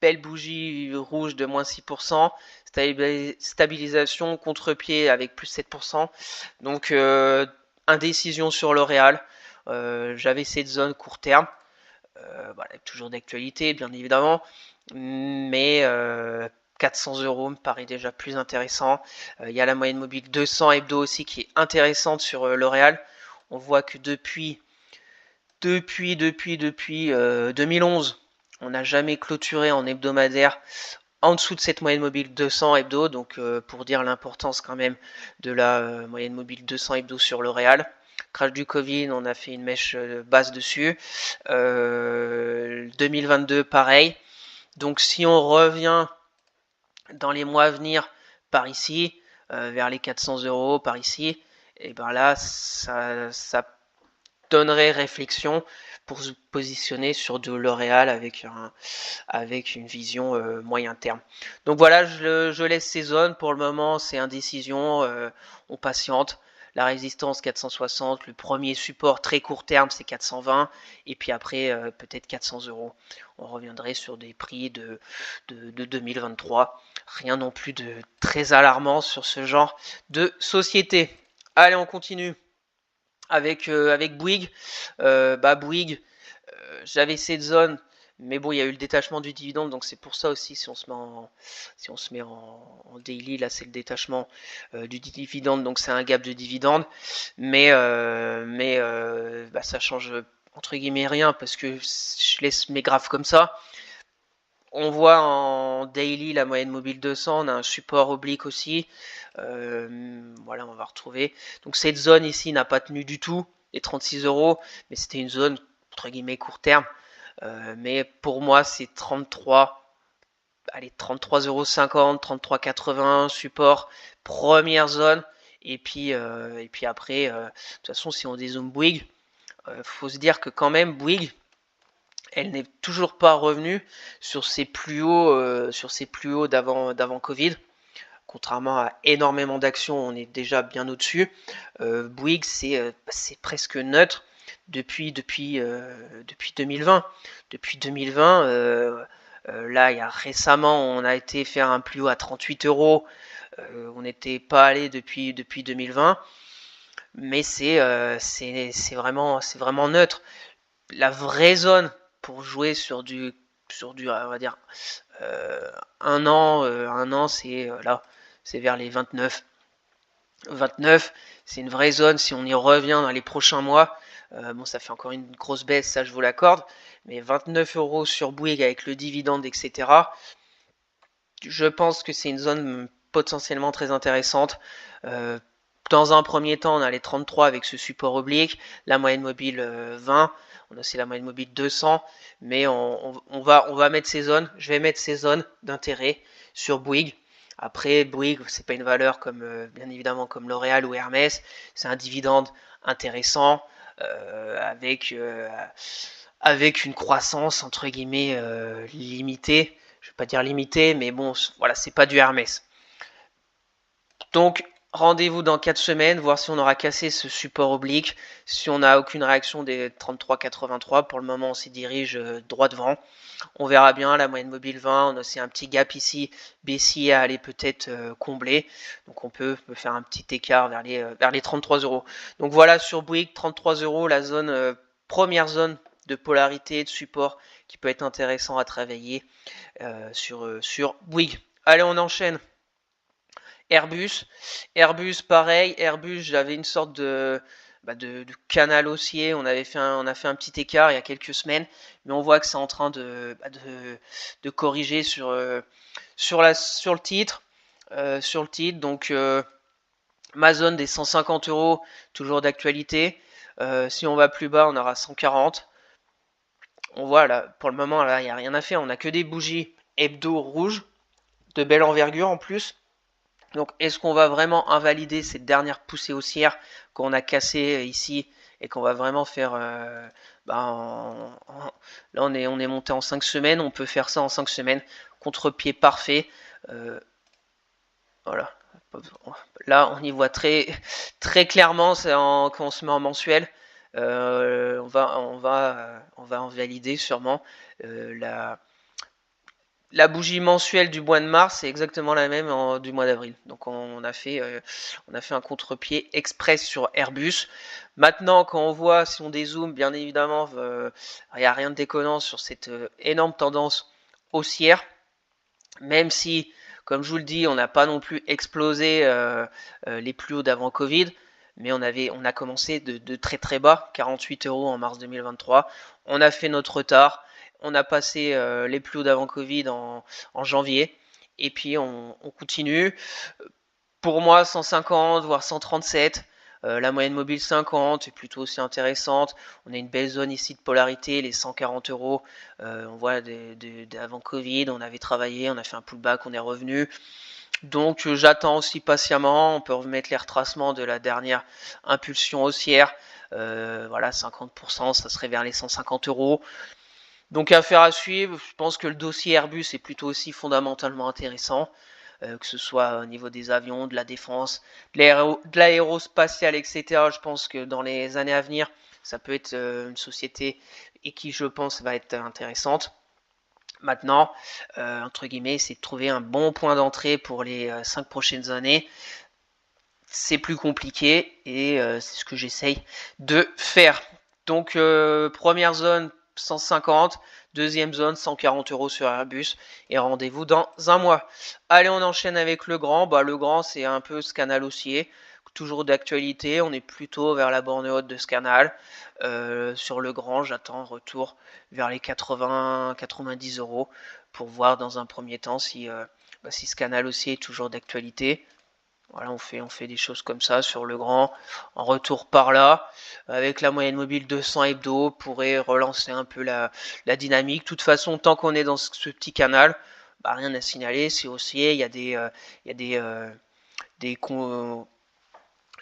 belle bougie rouge de moins 6%, stabilisation, contre-pied avec plus 7%. Donc indécision sur L'Oréal. J'avais cette zone court terme. Voilà, toujours d'actualité, bien évidemment, mais 400 euros me paraît déjà plus intéressant. Il y a la moyenne mobile 200 hebdo aussi qui est intéressante sur L'Oréal. On voit que depuis 2011, on n'a jamais clôturé en hebdomadaire en dessous de cette moyenne mobile 200 hebdo, donc pour dire l'importance quand même de la moyenne mobile 200 hebdo sur L'Oréal. Crash du Covid, on a fait une mèche basse dessus. 2022, pareil. Donc si on revient dans les mois à venir par ici, vers les 400 euros par ici, et ben là, ça donnerait réflexion pour se positionner sur de L'Oréal avec une vision moyen terme. Donc voilà, je laisse ces zones. Pour le moment, c'est indécision. On patiente. La résistance 460, le premier support très court terme c'est 420 et puis après peut-être 400 euros. On reviendrait sur des prix de 2023. Rien non plus de très alarmant sur ce genre de société. Allez, on continue avec Bouygues. Bouygues, j'avais cette zone, mais bon, il y a eu le détachement du dividende, donc c'est pour ça aussi, si on se met en daily, là c'est le détachement du dividende, donc c'est un gap de dividende, mais ça change entre guillemets rien, parce que je laisse mes graphes comme ça. On voit en daily la moyenne mobile 200, on a un support oblique aussi. Voilà, on va retrouver. Donc cette zone ici n'a pas tenu du tout, les 36 euros, mais c'était une zone entre guillemets court terme. Mais pour moi, c'est 33. Allez, 33,50 €, 33,80 € support, première zone. Et puis après, de toute façon, si on dézoome Bouygues, faut se dire que quand même, Bouygues, elle n'est toujours pas revenue sur ses plus hauts d'avant Covid. Contrairement à énormément d'actions, on est déjà bien au-dessus. Bouygues, c'est presque neutre depuis 2020. Depuis 2020, là, récemment, on a été faire un plus haut à 38 €. On n'était pas allé depuis 2020, mais c'est vraiment neutre. La vraie zone pour jouer sur du on va dire un an, c'est là, c'est vers les 29. 29, c'est une vraie zone si on y revient dans les prochains mois. Bon, ça fait encore une grosse baisse, ça je vous l'accorde, mais 29 € sur Bouygues avec le dividende, etc. Je pense que c'est une zone potentiellement très intéressante. Dans un premier temps, on a les 33 avec ce support oblique, la moyenne mobile 20, on a aussi la moyenne mobile 200, mais on va mettre ces zones, je vais mettre ces zones d'intérêt sur Bouygues. Après, Bouygues, c'est pas une valeur comme bien évidemment comme L'Oréal ou Hermès, c'est un dividende intéressant avec une croissance entre guillemets limitée. Je vais pas dire limitée, mais bon, voilà, c'est pas du Hermès. Donc, rendez-vous dans 4 semaines, voir si on aura cassé ce support oblique, si on n'a aucune réaction des 33,83. Pour le moment, on s'y dirige droit devant. On verra bien, la moyenne mobile 20, on a aussi un petit gap ici, baissier à aller peut-être combler. Donc on peut faire un petit écart vers les 33 €. Donc voilà, sur Bouygues, 33 €, la zone, première zone de polarité, de support qui peut être intéressant à travailler sur Bouygues. Allez, on enchaîne. Airbus, pareil. Airbus, j'avais une sorte de canal haussier. On a fait un petit écart il y a quelques semaines, mais on voit que c'est en train de corriger sur le titre. Donc ma zone des 150 €, toujours d'actualité. Si on va plus bas, on aura 140. On voit là, pour le moment, là, il n'y a rien à faire. On n'a que des bougies hebdo rouges, de belle envergure en plus. Donc, est-ce qu'on va vraiment invalider cette dernière poussée haussière qu'on a cassée ici et qu'on va vraiment faire là, on est monté en 5 semaines. On peut faire ça en 5 semaines. Contre-pied parfait. Voilà. Là, on y voit très, très clairement quand on se met en mensuel. On va en valider sûrement la bougie mensuelle du mois de mars, c'est exactement la même du mois d'avril. Donc on a fait un contre-pied express sur Airbus. Maintenant, quand on voit, si on dézoome, bien évidemment, il n'y a rien de déconnant sur cette énorme tendance haussière. Même si, comme je vous le dis, on n'a pas non plus explosé les plus hauts d'avant Covid. Mais on a commencé de très très bas, 48 € en mars 2023. On a fait notre retard. On a passé les plus hauts d'avant Covid en janvier. Et puis on continue. Pour moi, 150, voire 137. La moyenne mobile 50 est plutôt aussi intéressante. On a une belle zone ici de polarité, les 140 €. On voit d'avant Covid, on avait travaillé, on a fait un pullback, on est revenu. Donc j'attends aussi patiemment. On peut remettre les retracements de la dernière impulsion haussière. Voilà, 50%, ça serait vers les 150 €. Donc affaire à suivre. Je pense que le dossier Airbus est plutôt aussi fondamentalement intéressant. Que ce soit au niveau des avions, de la défense, de l'aérospatiale, etc. Je pense que dans les années à venir, ça peut être une société et qui, je pense, va être intéressante. Maintenant, entre guillemets, c'est de trouver un bon point d'entrée pour les 5 prochaines années. C'est plus compliqué et c'est ce que j'essaye de faire. Donc, première zone 150, deuxième zone 140 € sur Airbus et rendez-vous dans un mois. Allez, on enchaîne avec le grand. Le grand, c'est un peu ce canal haussier, toujours d'actualité. On est plutôt vers la borne haute de ce canal. Sur le grand, j'attends retour vers les 80-90 € pour voir dans un premier temps si ce canal haussier est toujours d'actualité. Voilà, on fait des choses comme ça sur le grand. En retour par là, avec la moyenne mobile 200 hebdo, pourrait relancer un peu la dynamique. De toute façon, tant qu'on est dans ce petit canal, bah, rien à signaler. C'est haussier, il y a des,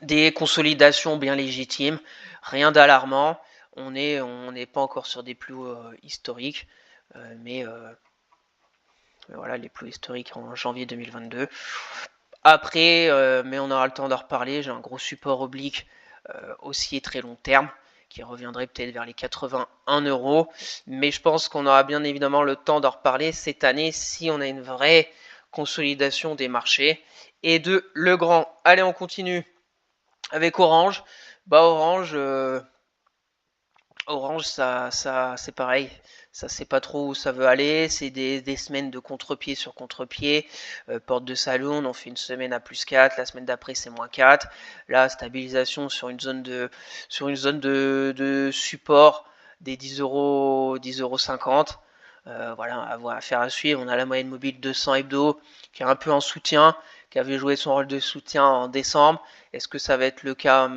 des consolidations bien légitimes, rien d'alarmant. On n'est pas encore sur des plus hauts historiques, mais voilà, les plus historiques en janvier 2022. Après, mais on aura le temps d'en reparler, j'ai un gros support oblique haussier très long terme qui reviendrait peut-être vers les 81 euros. Mais je pense qu'on aura bien évidemment le temps d'en reparler cette année si on a une vraie consolidation des marchés. Et de Legrand. Allez, on continue avec Orange. Bah Orange, ça c'est pareil. Ça sait pas trop où ça veut aller. C'est des semaines de contre-pied sur contre-pied. Porte de Saloon, on fait une semaine à plus 4. La semaine d'après, c'est moins 4. Là, stabilisation sur une zone de support des 10 euros, 10,50 €. Voilà, à faire à suivre. On a la moyenne mobile 200 hebdo qui est un peu en soutien, qui avait joué son rôle de soutien en décembre. Est-ce que ça va être le cas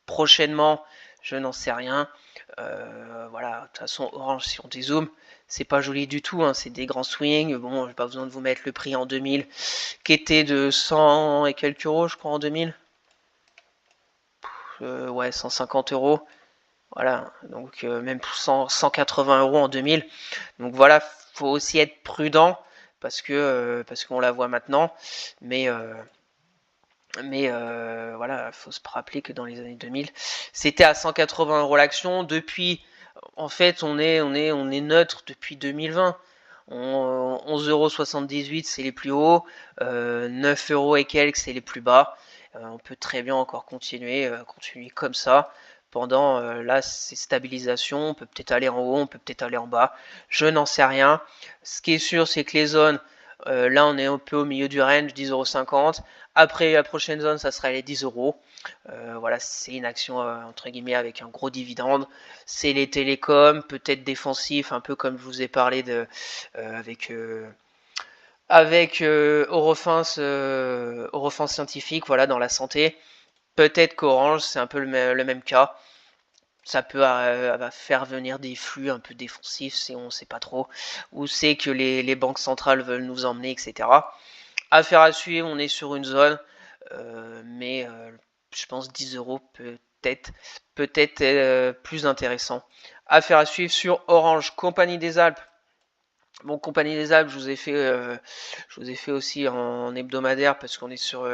prochainement? Je n'en sais rien. Voilà, de toute façon, Orange, si on dézoome, c'est pas joli du tout, hein, c'est des grands swings. Bon, j'ai pas besoin de vous mettre le prix en 2000, qui était de 100 et quelques euros, je crois, en 2000. Ouais, 150 euros. Voilà, donc même pour 180 euros en 2000. Donc voilà, faut aussi être prudent parce qu'on la voit maintenant. Mais voilà, il faut se rappeler que dans les années 2000, c'était à 180 € l'action. Depuis, en fait, on est neutre depuis 2020. 11,78 € c'est les plus hauts, 9 € et quelques c'est les plus bas. On peut très bien encore continuer comme ça pendant là ces stabilisations. On peut peut-être aller en haut, on peut peut-être aller en bas. Je n'en sais rien. Ce qui est sûr, c'est que les zones, là on est un peu au milieu du range, 10,50 €. Après, la prochaine zone, ça sera les 10 euros. Voilà, c'est une action entre guillemets avec un gros dividende. C'est les télécoms, peut-être défensifs, un peu comme je vous ai parlé avec Eurofins Scientifique, voilà, dans la santé. Peut-être qu'Orange, c'est un peu le même cas. Ça peut faire venir des flux un peu défensifs, si on ne sait pas trop où c'est que les banques centrales veulent nous emmener, etc. Affaire à suivre, on est sur une zone, mais je pense 10 euros peut-être plus intéressant. Affaire à suivre sur Orange, Compagnie des Alpes. Bon, Compagnie des Alpes, je vous ai fait aussi en hebdomadaire parce qu'on est sur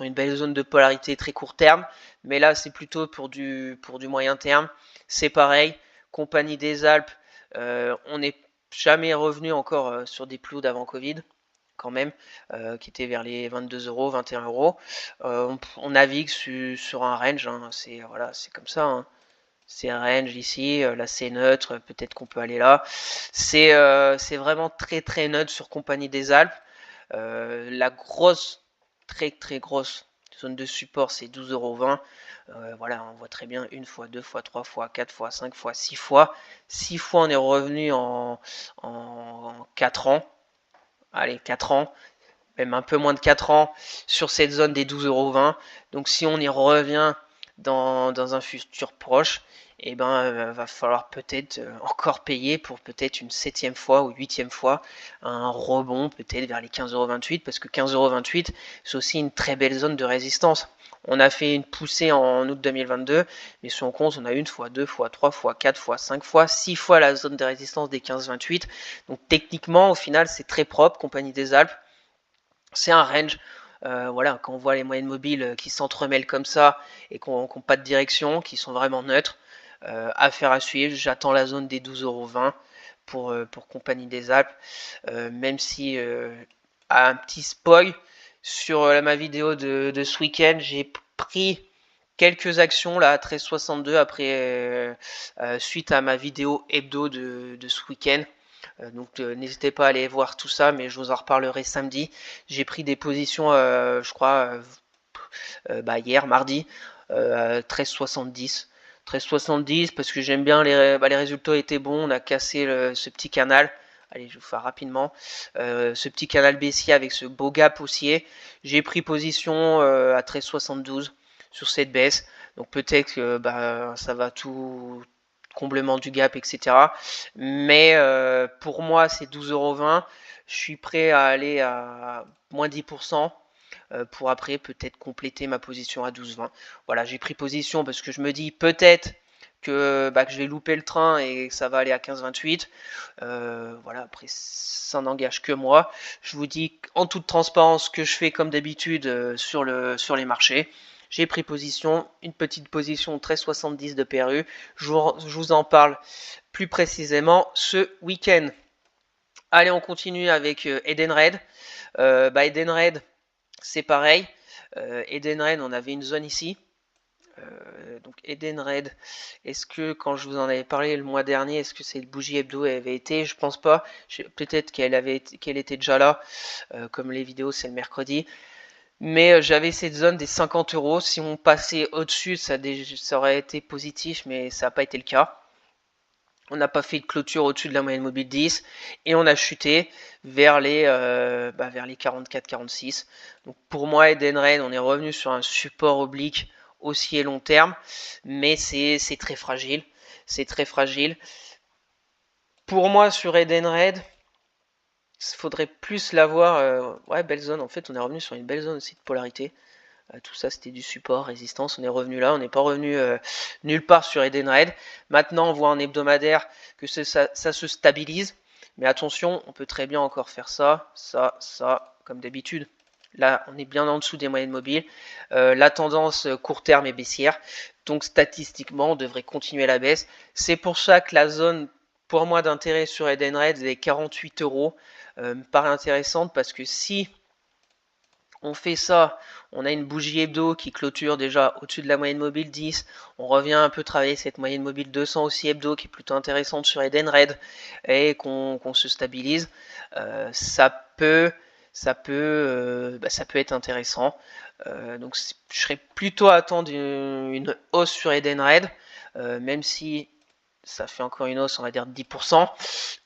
une belle zone de polarité très court terme. Mais là, c'est plutôt pour du moyen terme. C'est pareil, Compagnie des Alpes, on n'est jamais revenu encore sur des plus hauts d'avant Covid quand même, qui était vers les 22 euros, 21 euros. On navigue sur un range, hein, c'est voilà, c'est comme ça. Hein. C'est un range ici, là c'est neutre, peut-être qu'on peut aller là. C'est vraiment très très neutre sur Compagnie des Alpes. La grosse, très très grosse zone de support, c'est 12,20 €. Voilà, on voit très bien une fois, deux fois, trois fois, quatre fois, cinq fois, six fois. 6 fois, on est revenu en 4 ans. Allez, 4 ans, même un peu moins de 4 ans, sur cette zone des 12,20 €. Donc si on y revient dans un futur proche, eh ben, va falloir peut-être encore payer pour peut-être une 7e fois ou 8e fois un rebond peut-être vers les 15,28 €, parce que 15,28 €, c'est aussi une très belle zone de résistance. On a fait une poussée en août 2022, mais si on compte, on a une fois, deux fois, trois fois, quatre fois, cinq fois, six fois la zone de résistance des 15,28. Donc techniquement, au final, c'est très propre, Compagnie des Alpes. C'est un range. Voilà, quand on voit les moyennes mobiles qui s'entremêlent comme ça et qui n'ont pas de direction, qui sont vraiment neutres, affaire à suivre. J'attends la zone des 12,20 € pour Compagnie des Alpes, même si à un petit spoil sur ma vidéo de ce week-end, j'ai pris quelques actions là à 13,62 après suite à ma vidéo hebdo de ce week-end. Donc n'hésitez pas à aller voir tout ça, mais je vous en reparlerai samedi. J'ai pris des positions, je crois, hier, mardi, à 13,70. 13,70 parce que j'aime bien les résultats étaient bons, on a cassé ce petit canal Allez, je vais vous faire rapidement. Ce petit canal baissier avec ce beau gap haussier. J'ai pris position à 13,72 sur cette baisse. Donc peut-être que ça va tout comblement du gap, etc. Mais pour moi, c'est 12,20 €. Je suis prêt à aller à moins 10%. Pour après peut-être compléter ma position à 12,20. Voilà, j'ai pris position parce que je me dis peut-être que je vais louper le train et que ça va aller à 15,28. Voilà, après ça n'engage que moi. Je vous dis en toute transparence que je fais comme d'habitude sur les marchés. J'ai pris position, une petite position 13,70 de PRU. Je vous en parle plus précisément ce week-end. Allez, on continue avec Edenred. Edenred, c'est pareil. Edenred, on avait une zone ici. Donc Edenred, est-ce que quand je vous en avais parlé le mois dernier, est-ce que cette bougie hebdo avait été? Je pense pas. Peut-être qu'elle était déjà là. Comme les vidéos, c'est le mercredi. Mais j'avais cette zone des 50 €. Si on passait au-dessus, ça aurait été positif, mais ça n'a pas été le cas. On n'a pas fait de clôture au-dessus de la moyenne mobile 10 et on a chuté vers les 44-46. Donc pour moi, Edenred, on est revenu sur un support oblique haussier long terme, mais c'est très fragile. C'est très fragile. Pour moi, sur Edenred, il faudrait plus l'avoir. Ouais, belle zone. En fait, on est revenu sur une belle zone aussi de polarité. Tout ça, c'était du support, résistance. On est revenu là. On n'est pas revenu nulle part sur Edenred. Maintenant, on voit en hebdomadaire que ça se stabilise. Mais attention, on peut très bien encore faire ça, comme d'habitude. Là, on est bien en dessous des moyennes mobiles. La tendance court terme est baissière. Donc, statistiquement, on devrait continuer la baisse. C'est pour ça que la zone, pour moi, d'intérêt sur Edenred, les 48 €, me paraît intéressante parce que si on fait ça, on a une bougie hebdo qui clôture déjà au-dessus de la moyenne mobile 10. On revient un peu travailler cette moyenne mobile 200 aussi hebdo qui est plutôt intéressante sur Edenred et qu'on se stabilise. Ça peut être intéressant. Donc je serais plutôt à attendre une hausse sur Edenred, même si ça fait encore une hausse, on va dire de 10%,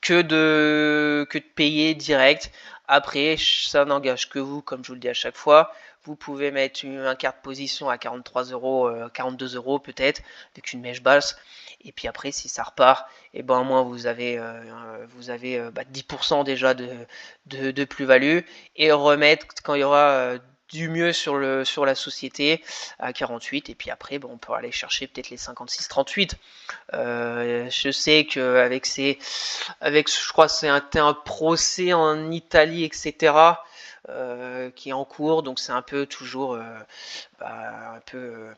que de payer direct. Après, ça n'engage que vous, comme je vous le dis à chaque fois. Vous pouvez mettre un quart de position à 43 €, 42 € peut-être, avec une mèche basse. Et puis après, si ça repart, et ben au moins vous avez 10% déjà de plus-value. Et remettre quand il y aura du mieux sur la société à 48. Et puis après, on peut aller chercher peut-être les 56-38. Je sais qu'avec je crois que c'est un procès en Italie, etc., qui est en cours, donc c'est un peu toujours un peu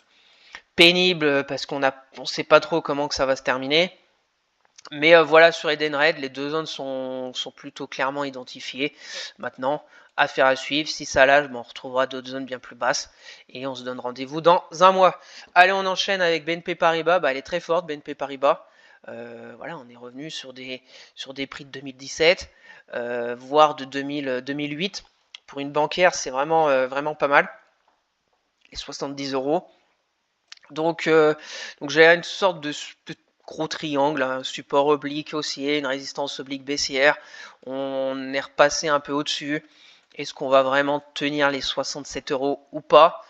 pénible parce qu'on sait pas trop comment que ça va se terminer. Mais voilà, sur Edenred, les deux zones sont plutôt clairement identifiées. Maintenant, affaire à suivre. Si ça lâche, on retrouvera d'autres zones bien plus basses. Et on se donne rendez-vous dans un mois. Allez, on enchaîne avec BNP Paribas. Elle est très forte, BNP Paribas. Voilà, on est revenu sur des prix de 2017, voire de 2008. Pour une bancaire, c'est vraiment pas mal. Les 70 €. Donc j'ai une sorte de gros triangle, un support oblique haussier, une résistance oblique baissière. On est repassé un peu au-dessus. Est-ce qu'on va vraiment tenir les 67 € ou pas?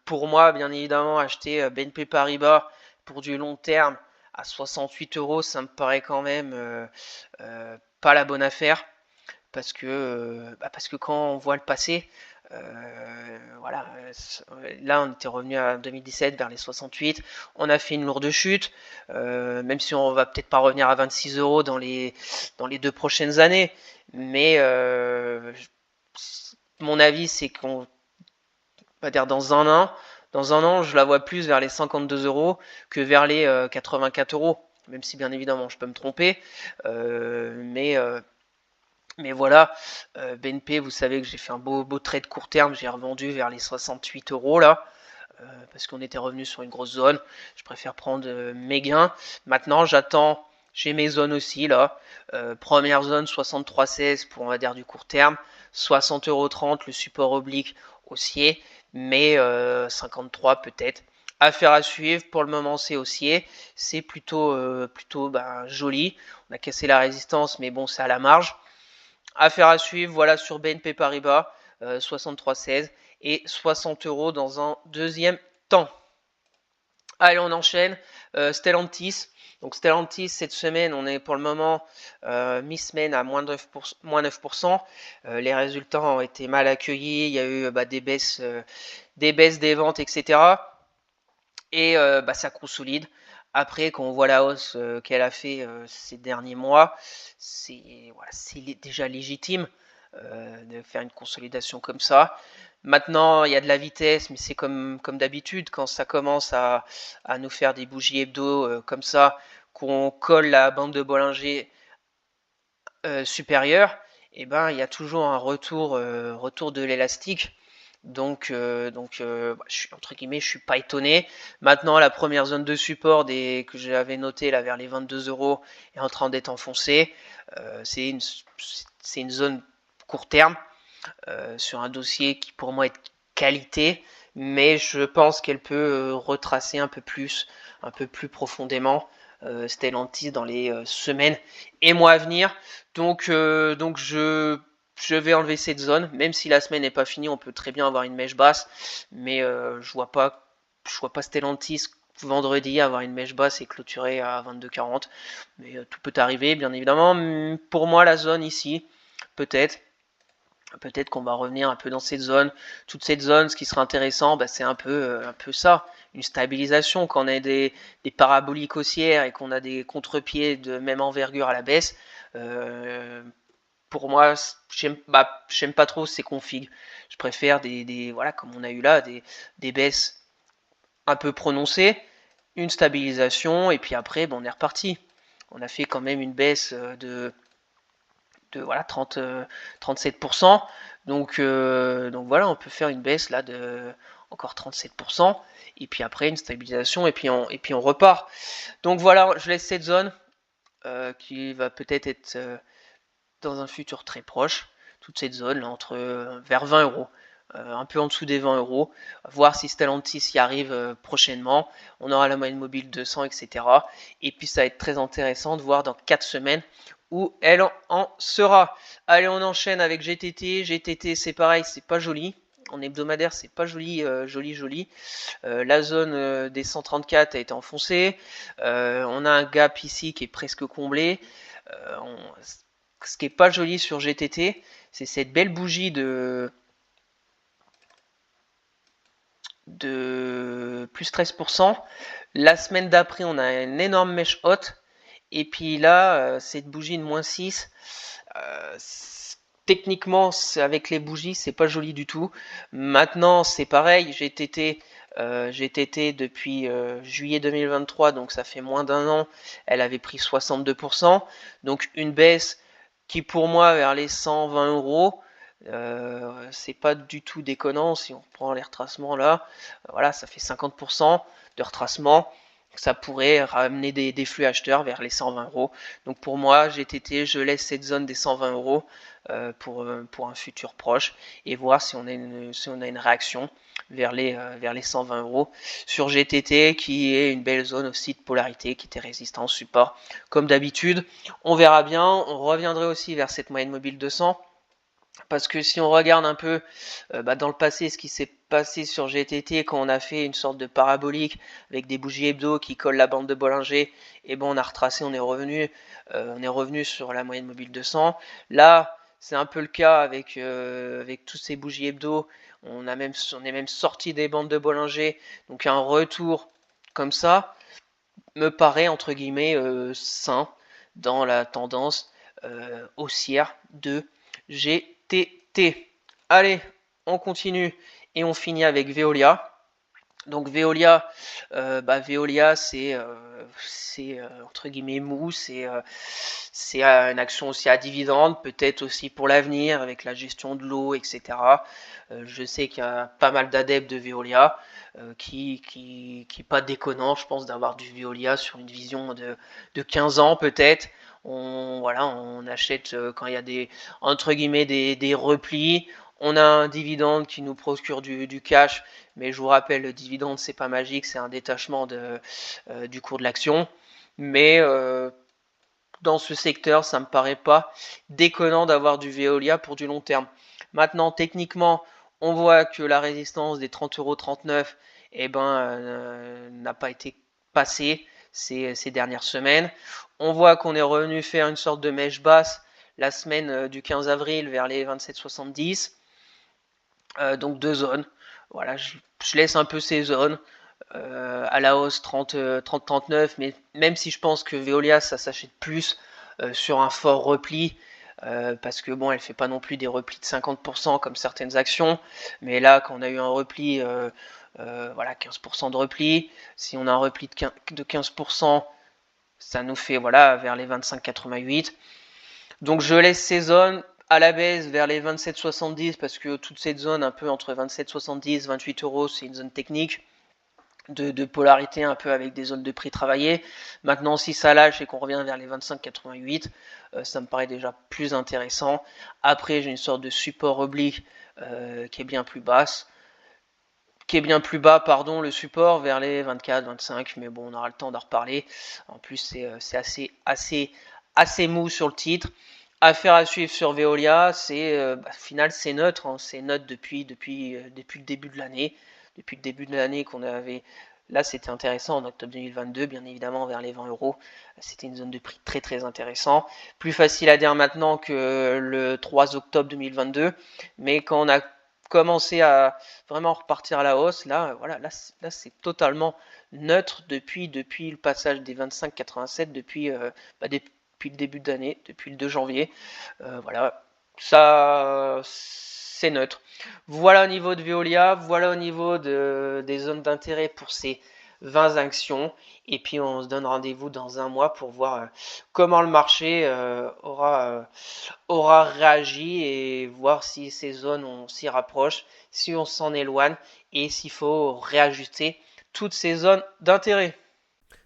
Pour moi, bien évidemment, acheter BNP Paribas pour du long terme à 68 €, ça me paraît quand même pas la bonne affaire. Parce que quand on voit le passé, voilà, là on était revenu à 2017 vers les 68, on a fait une lourde chute, même si on va peut-être pas revenir à 26 € dans les 2 prochaines années, mais mon avis c'est qu'on va dire dans un an, je la vois plus vers les 52 € que vers les 84 €, même si bien évidemment je peux me tromper, mais voilà, BNP, vous savez que j'ai fait un beau trade court terme, j'ai revendu vers les 68 € là, parce qu'on était revenu sur une grosse zone. Je préfère prendre mes gains. Maintenant, j'attends, j'ai mes zones aussi là. Première zone 63,16 pour on va dire du court terme, 60,30 € le support oblique haussier, mais 53 peut-être Affaire à suivre, pour le moment c'est haussier, c'est plutôt, joli. On a cassé la résistance, mais bon, c'est à la marge. Affaire à suivre, voilà, sur BNP Paribas, 63,16 et 60 € dans un deuxième temps. Allez, on enchaîne. Stellantis. Donc Stellantis, cette semaine, on est pour le moment mi-semaine à moins 9%. Les résultats ont été mal accueillis. Il y a eu des baisses des ventes, etc. Et ça consolide. Après, quand on voit la hausse qu'elle a fait ces derniers mois, c'est déjà légitime de faire une consolidation comme ça. Maintenant, il y a de la vitesse, mais c'est comme d'habitude, quand ça commence à nous faire des bougies hebdo comme ça, qu'on colle la bande de Bollinger supérieure, et ben il y a toujours un retour de l'élastique. Donc, entre guillemets, je suis pas étonné. Maintenant, la première zone de support que j'avais noté là vers les 22 € est en train d'être enfoncée. C'est une zone court terme sur un dossier qui pour moi est qualité, mais je pense qu'elle peut retracer un peu plus profondément Stellantis dans les semaines et mois à venir. Donc je vais enlever cette zone, même si la semaine n'est pas finie, on peut très bien avoir une mèche basse, mais je vois pas Stellantis vendredi avoir une mèche basse et clôturer à 22,40. Mais tout peut arriver, bien évidemment. Pour moi, la zone ici, peut-être qu'on va revenir un peu dans cette zone. Toute cette zone, ce qui sera intéressant, c'est un peu ça, une stabilisation. Quand on a des paraboliques haussières et qu'on a des contre-pieds de même envergure à la baisse, pour moi, j'aime pas trop ces configs. Je préfère voilà, comme on a eu là, des baisses un peu prononcées, une stabilisation, et puis après, on est reparti. On a fait quand même une baisse de 37%. Donc voilà, on peut faire une baisse là de encore 37%. Et puis après, une stabilisation, et puis on repart. Donc voilà, je laisse cette zone qui va peut-être être dans un futur très proche. Toute cette zone là, vers 20 €. Un peu en dessous des 20 €, voir si Stellantis y arrive prochainement. On aura la moyenne mobile 200, etc. Et puis ça va être très intéressant de voir dans 4 semaines où elle en sera. Allez, on enchaîne avec GTT. GTT, c'est pareil, c'est pas joli. En hebdomadaire, c'est pas joli, joli. La zone des 134 a été enfoncée. On a un gap ici qui est presque comblé. Ce qui est pas joli sur GTT, c'est cette belle bougie de plus 13%. La semaine d'après, on a une énorme mèche haute. Et puis là, cette bougie de moins 6, techniquement, avec les bougies, c'est pas joli du tout. Maintenant, c'est pareil, j'ai TT depuis juillet 2023, donc ça fait moins d'un an. Elle avait pris 62%. Donc une baisse qui pour moi vers les 120 €. C'est pas du tout déconnant si on prend les retracements là. Voilà, ça fait 50% de retracement. Ça pourrait ramener des flux acheteurs vers les 120 €. Donc pour moi, GTT, je laisse cette zone des 120 € pour un futur proche et voir si on a une réaction vers les 120 € sur GTT, qui est une belle zone aussi de polarité, qui était résistant au support comme d'habitude. On verra bien. On reviendrait aussi vers cette moyenne mobile 200. Parce que si on regarde un peu dans le passé ce qui s'est passé sur GTT quand on a fait une sorte de parabolique avec des bougies hebdo qui collent la bande de Bollinger, et on a retracé, on est revenu sur la moyenne mobile 200. Là, c'est un peu le cas avec tous ces bougies hebdo. On est même sorti des bandes de Bollinger, donc un retour comme ça me paraît entre guillemets sain dans la tendance haussière de GTT. Allez, on continue et on finit avec Veolia. Donc Veolia, c'est entre guillemets mou, c'est une action aussi à dividende, peut-être aussi pour l'avenir avec la gestion de l'eau, etc. Je sais qu'il y a pas mal d'adeptes de Veolia qui pas déconnant, je pense, d'avoir du Veolia sur une vision de 15 ans peut-être. On achète quand il y a des replis. On a un dividende qui nous procure du cash, mais je vous rappelle, le dividende, c'est pas magique, c'est un détachement du cours de l'action. Mais dans ce secteur, ça me paraît pas déconnant d'avoir du Veolia pour du long terme. Maintenant, techniquement, on voit que la résistance des 30,39 € n'a pas été passée ces dernières semaines. On voit qu'on est revenu faire une sorte de mèche basse la semaine du 15 avril vers les 27,70. Donc deux zones. Voilà, je laisse un peu ces zones. À la hausse 30-39, mais même si je pense que Veolia ça s'achète plus sur un fort repli, parce que bon, elle fait pas non plus des replis de 50% comme certaines actions, mais là quand on a eu un repli, voilà, 15% de repli, si on a un repli de 15%, ça nous fait voilà vers les 25,88. Donc je laisse ces zones à la baisse vers les 27,70 parce que toute cette zone un peu entre 27,70 28 €, c'est une zone technique de polarité un peu avec des zones de prix travaillées. Maintenant, si ça lâche et qu'on revient vers les 25,88, ça me paraît déjà plus intéressant. Après, j'ai une sorte de support oblique qui est bien plus basse. Qui est bien plus bas, pardon, le support vers les 24, 25, mais bon, on aura le temps d'en reparler. En plus, c'est assez mou sur le titre. Affaire à suivre sur Veolia, au final, c'est neutre. Hein, c'est neutre depuis le début de l'année. Depuis le début de l'année qu'on avait. Là, c'était intéressant en octobre 2022, bien évidemment, vers les 20 €. C'était une zone de prix très très intéressant. Plus facile à dire maintenant que le 3 octobre 2022. Mais quand on a commencé à vraiment repartir à la hausse, là, voilà, là c'est totalement neutre depuis le passage des 25,87, depuis le début de l'année, depuis le 2 janvier. Voilà, ça c'est neutre. Voilà au niveau de Veolia, voilà au niveau des zones d'intérêt pour ces 20 actions. Et puis on se donne rendez-vous dans un mois pour voir comment le marché aura réagi et voir si ces zones on s'y rapproche, si on s'en éloigne et s'il faut réajuster toutes ces zones d'intérêt.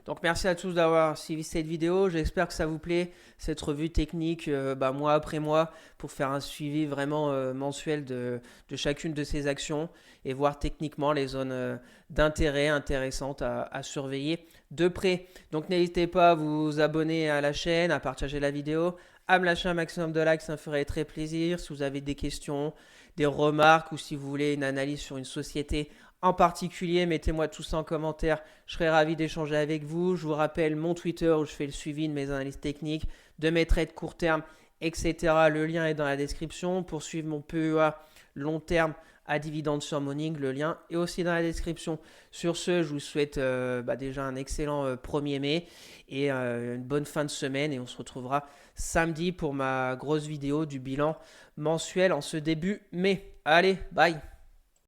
Donc merci à tous d'avoir suivi cette vidéo, j'espère que ça vous plaît, cette revue technique mois après mois pour faire un suivi vraiment mensuel de chacune de ces actions et voir techniquement les zones d'intérêt intéressantes à surveiller de près. Donc n'hésitez pas à vous abonner à la chaîne, à partager la vidéo, à me lâcher un maximum de likes, ça me ferait très plaisir. Si vous avez des questions, des remarques ou si vous voulez une analyse sur une société en particulier, mettez-moi tout ça en commentaire. Je serai ravi d'échanger avec vous. Je vous rappelle mon Twitter où je fais le suivi de mes analyses techniques, de mes trades court terme, etc. Le lien est dans la description. Pour suivre mon PEA long terme à dividende sur Morning, le lien est aussi dans la description. Sur ce, je vous souhaite déjà un excellent 1er mai et une bonne fin de semaine. Et on se retrouvera samedi pour ma grosse vidéo du bilan mensuel en ce début mai. Allez, bye!